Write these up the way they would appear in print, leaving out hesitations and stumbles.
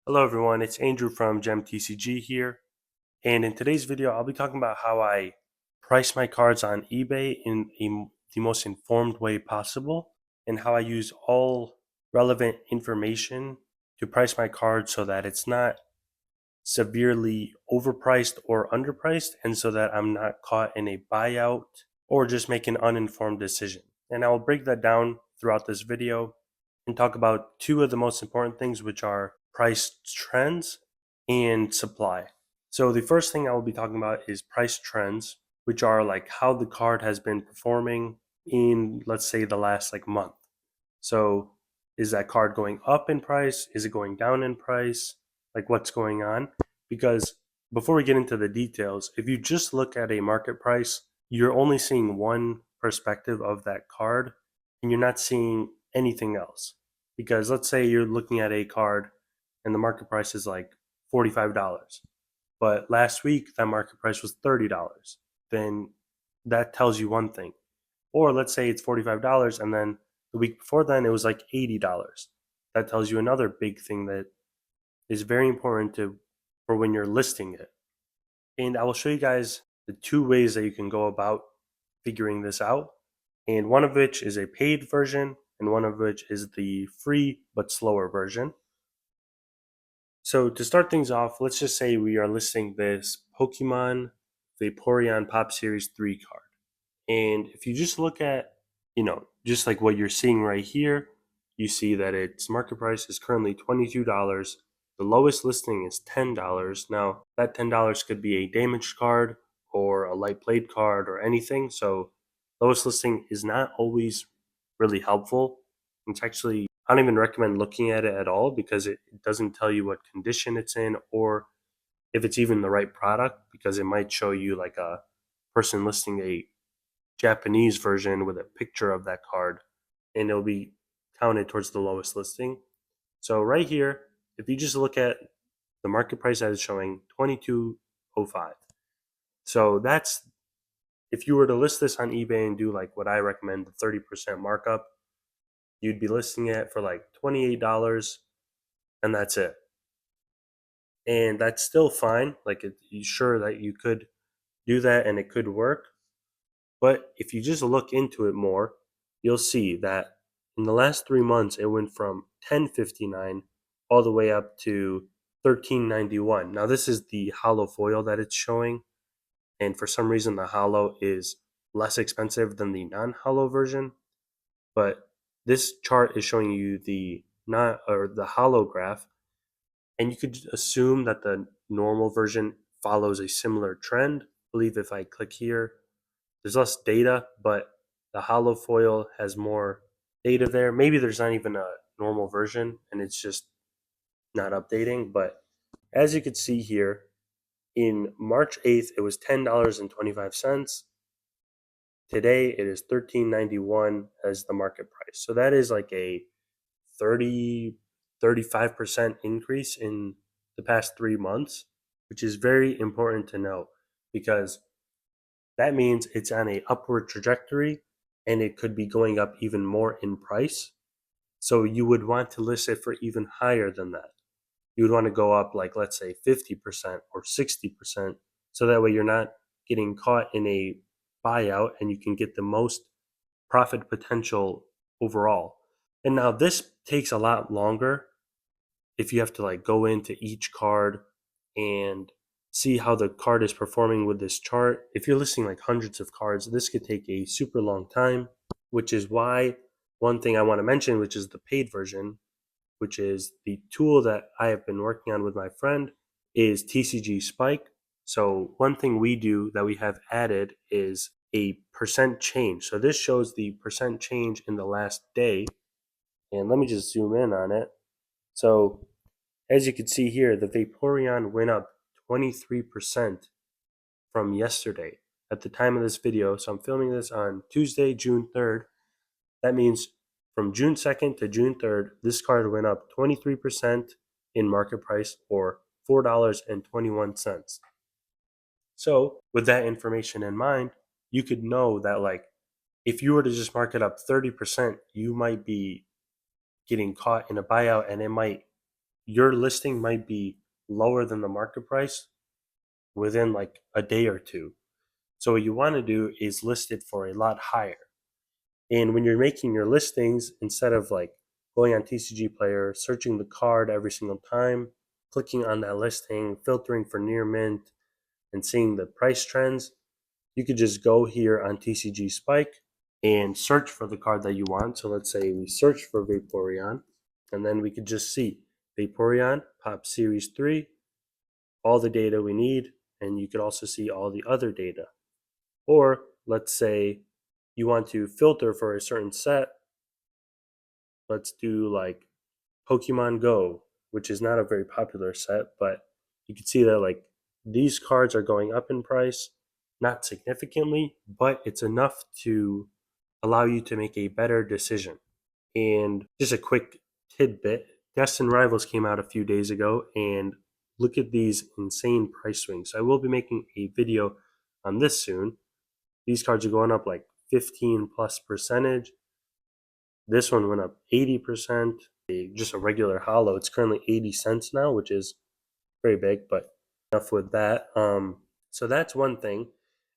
Hello everyone, it's Andrew from Gem TCG here, and in today's video I'll be talking about how I price my cards on eBay in the most informed way possible, and how I use all relevant information to price my cards so that it's not severely overpriced or underpriced, and so that I'm not caught in a buyout or just make an uninformed decision. And I will break that down throughout this video and talk about two of the most important things, which are price trends and supply. So the first thing I will be talking about is price trends, which are like how the card has been performing in, let's say, the last month. So is that card going up in price? Is it going down in price? Like what's going on? Because before we get into the details, if you just look at a market price, you're only seeing one perspective of that card and you're not seeing anything else. Because let's say you're looking at a card and the market price is like $45, but last week that market price was $30, then that tells you one thing. Or let's say it's $45 and then the week before then it was like $80. That tells you another big thing that is very important for when you're listing it. And I will show you guys the two ways that you can go about figuring this out. And one of which is a paid version and one of which is the free but slower version. So to start things off, let's just say we are listing this Pokemon Vaporeon Pop Series 3 card. And if you just look at, just like what you're seeing right here, you see that its market price is currently $22. The lowest listing is $10. Now, that $10 could be a damaged card or a light played card or anything. So, lowest listing is not always really helpful. It's actually, I don't even recommend looking at it at all because it doesn't tell you what condition it's in or if it's even the right product, because it might show you like a person listing a Japanese version with a picture of that card, and it'll be counted towards the lowest listing. So right here, if you just look at the market price that is showing 22.05. So that's, if you were to list this on eBay and do like what I recommend, the 30% markup, you'd be listing it for like $28 and that's it. And that's still fine. Like, you sure that you could do that and it could work. But if you just look into it more, you'll see that in the last 3 months, it went from 10.59 all the way up to 13.91. Now, this is the hollow foil that it's showing. And for some reason, the hollow is less expensive than the non-hollow version. But this chart is showing you the not or the hollow graph, and you could assume that the normal version follows a similar trend. I believe if I click here, there's less data, but the hollow foil has more data there. Maybe there's not even a normal version and it's just not updating. But as you can see here, in March 8th, it was $10.25. Today, it is $13.91 as the market price. So that is like a 35% increase in the past 3 months, which is very important to know because that means it's on a upward trajectory and it could be going up even more in price. So you would want to list it for even higher than that. You would want to go up like, let's say 50% or 60%. So that way you're not getting caught in a buyout and you can get the most profit potential overall. And now this takes a lot longer if you have to like go into each card and see how the card is performing with this chart. If you're listing like hundreds of cards, this could take a super long time, which is why one thing I want to mention, which is the paid version, which is the tool that I have been working on with my friend, is TCG Spike. So one thing we do that we have added is a percent change. So this shows the percent change in the last day. And let me just zoom in on it. So as you can see here, the Vaporeon went up 23% from yesterday at the time of this video. So I'm filming this on Tuesday, June 3rd. That means from June 2nd to June 3rd, this card went up 23% in market price, or $4.21. So with that information in mind, you could know that like if you were to just mark it up 30%, you might be getting caught in a buyout and it might your listing might be lower than the market price within like a day or two. So what you want to do is list it for a lot higher. And when you're making your listings, instead of like going on TCGplayer, searching the card every single time, clicking on that listing, filtering for near mint, and seeing the price trends, you could just go here on TCG Spike and search for the card that you want. So let's say we search for Vaporeon, and then we could just see Vaporeon, Pop Series 3, all the data we need, and you could also see all the other data. Or let's say you want to filter for a certain set. Let's do like Pokemon Go, which is not a very popular set, but you can see that like these cards are going up in price, not significantly, but it's enough to allow you to make a better decision. And just a quick tidbit, Destin Rivals came out a few days ago, and look at these insane price swings. I will be making a video on this soon. These cards are going up like 15 plus percentage. This one went up 80%. Just a regular hollow, it's currently 80 cents now, which is very big, but enough with that. So that's one thing.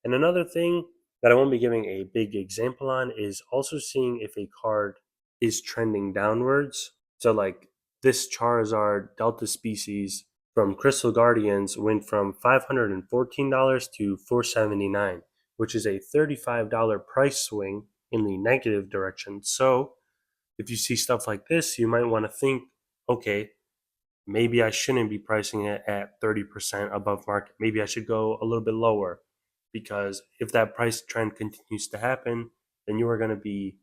And another thing that I won't be giving a big example on is also seeing if a card is trending downwards. So like this Charizard Delta species from Crystal Guardians went from $514 to $479, which is a $35 price swing in the negative direction. So if you see stuff like this, you might want to think, okay, maybe I shouldn't be pricing it at 30% above market. Maybe I should go a little bit lower, because if that price trend continues to happen, then you are going to be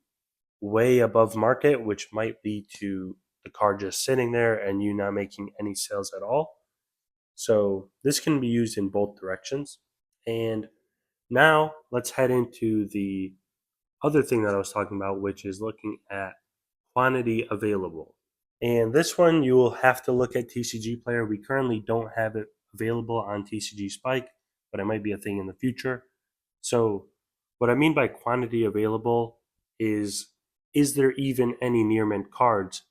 way above market, which might lead to the car just sitting there and you not making any sales at all. So this can be used in both directions. And now let's head into the other thing that I was talking about, which is looking at quantity available. And this one you will have to look at TCGplayer. We currently don't have it available on TCG Spike, but it might be a thing in the future. So what I mean by quantity available is there even any near mint cards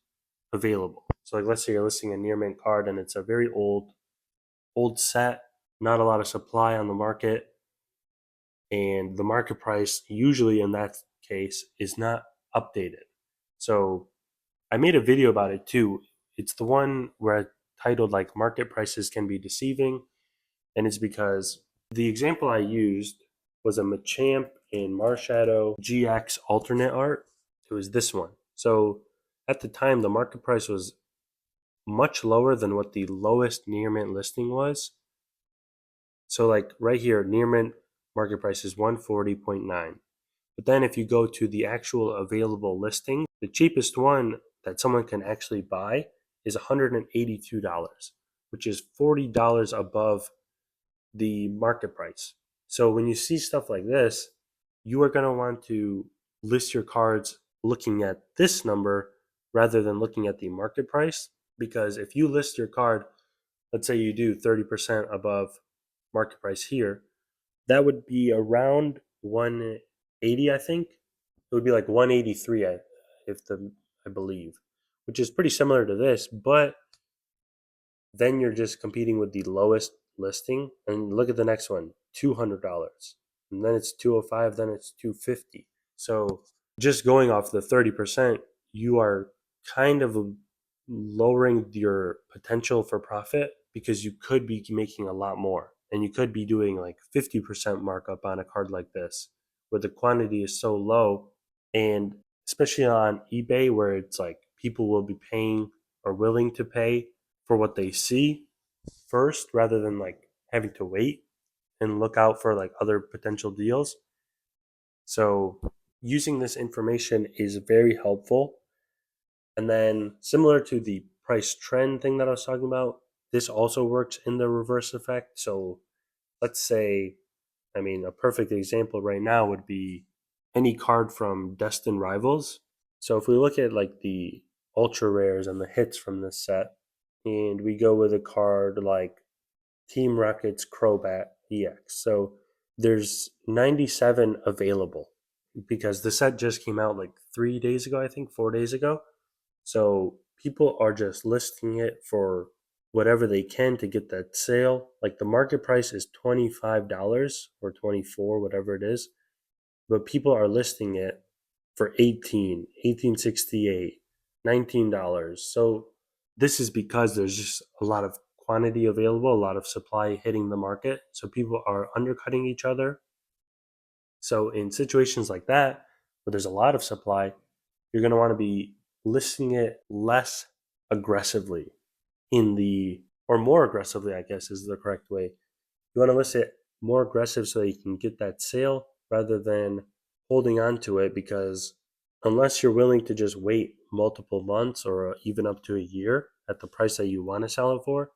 available? So like let's say you're listing a near mint card and it's a very old set, not a lot of supply on the market, and the market price usually in that case is not updated. So I made a video about it too. It's the one where I titled like market prices can be deceiving, and it's because the example I used was a Machamp and Marshadow GX alternate art. It was this one. So at the time, the market price was much lower than what the lowest near mint listing was. So like right here, near mint market price is 140.9. But then if you go to the actual available listing, the cheapest one that someone can actually buy is $182, which is $40 above the market price. So when you see stuff like this, you are going to want to list your cards looking at this number rather than looking at the market price. Because if you list your card, let's say you do 30% above market price here, that would be around 180, I think. It would be like 183, I believe, which is pretty similar to this, but then you're just competing with the lowest listing. And look at the next one, $200. And then it's 205, then it's 250. So just going off the 30%, you are kind of lowering your potential for profit, because you could be making a lot more, and you could be doing like 50% markup on a card like this where the quantity is so low. And especially on eBay, where it's like people will be paying or willing to pay for what they see first rather than like having to wait and look out for like other potential deals. So using this information is very helpful. And then similar to the price trend thing that I was talking about, this also works in the reverse effect. So let's say, I mean, a perfect example right now would be any card from Destin Rivals. So if we look at like the ultra rares and the hits from this set, and we go with a card like Team Rocket's Crobat EX. So there's 97 available because the set just came out like 3 days ago, I think 4 days ago. So people are just listing it for whatever they can to get that sale. Like the market price is $25 or 24, whatever it is, but people are listing it for 18.68, $19. So this is because there's just a lot of quantity available, a lot of supply hitting the market. So people are undercutting each other. So in situations like that, where there's a lot of supply, you're going to want to be listing it less aggressively in the, or more aggressively, I guess is the correct way. You want to list it more aggressive so that you can get that sale rather than holding on to it, because unless you're willing to just wait multiple months or even up to a year at the price that you want to sell it for,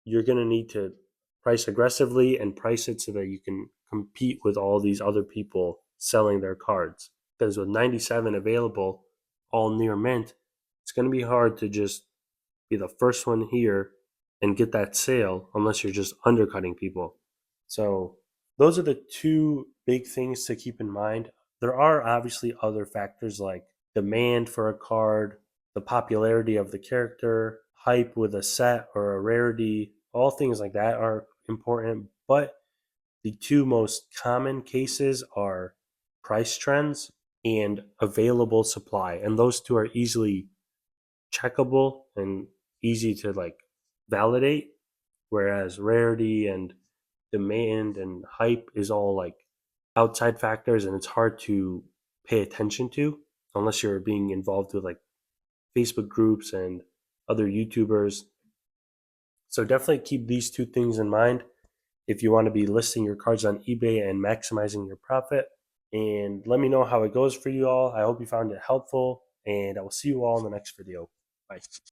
you're going to need to price aggressively and price it so that you can compete with all these other people selling their cards. Because with 97 available, all near mint, it's going to be hard to just be the first one here and get that sale unless you're just undercutting people. So, those are the two big things to keep in mind. There are obviously other factors like demand for a card, the popularity of the character, hype with a set or a rarity, all things like that are important. But the two most common cases are price trends and available supply. And those two are easily checkable and easy to like validate, whereas rarity and demand and hype is all like outside factors and it's hard to pay attention to unless you're being involved with like Facebook groups and other YouTubers. So definitely keep these two things in mind if you want to be listing your cards on eBay and maximizing your profit. And let me know how it goes for you all. I hope you found it helpful, and I will see you all in the next video. Bye.